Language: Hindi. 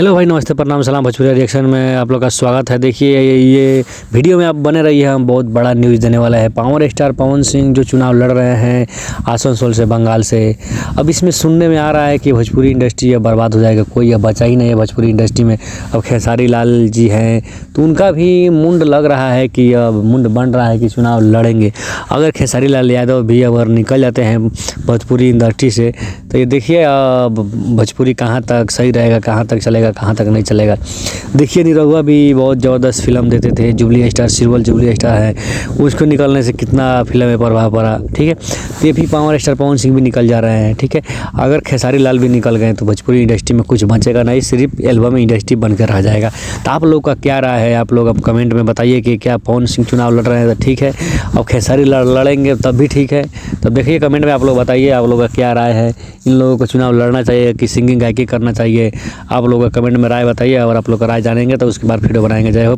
हेलो भाई, नमस्ते, प्रणाम, सलाम। भोजपुरी रिएक्शन में आप लोग का स्वागत है। देखिए ये वीडियो में आप बने रहिए, हम बहुत बड़ा न्यूज़ देने वाला है। पावर स्टार पवन सिंह जो चुनाव लड़ रहे हैं आसनसोल से, बंगाल से। अब इसमें सुनने में आ रहा है कि भोजपुरी इंडस्ट्री अब बर्बाद हो जाएगा, कोई अब बचा ही नहीं है भोजपुरी इंडस्ट्री में। अब खेसारी लाल जी हैं तो उनका भी मुंड लग रहा है कि अब मुंड बन रहा है कि चुनाव लड़ेंगे। अगर खेसारी लाल यादव भी अगर निकल जाते हैं भोजपुरी इंडस्ट्री से तो ये देखिए भोजपुरी कहाँ तक सही रहेगा, कहाँ तक चलेगा, कहाँ तक नहीं चलेगा। देखिए निरहुआ भी बहुत ज़बरदस्त फिल्म देते थे, jubilee star, serial jubilee star है, उसको निकलने से कितना फिल्म में प्रभाव पड़ा। ठीक है, तो ये भी पावर स्टार पवन सिंह भी निकल जा रहे हैं। ठीक है, अगर खेसारी लाल भी निकल गए तो भोजपुरी इंडस्ट्री में कुछ बचेगा नहीं, सिर्फ एल्बम इंडस्ट्री बनकर रह जाएगा। तो आप लोग का क्या राय है, आप लोग अब कमेंट में बताइए कि क्या पवन सिंह चुनाव लड़ रहे हैं तो ठीक है, अब खेसारी लड़ेंगे तब भी ठीक है। तब देखिए कमेंट में आप लोग बताइए आप लोग का क्या राय है, इन लोगों को चुनाव लड़ना चाहिए कि सिंगिंग गायकी करना चाहिए। आप लोगों का कमेंट में राय बताइए और आप लोग का राय जानेंगे तो उसके बाद वीडियो बनाएंगे। जय हो।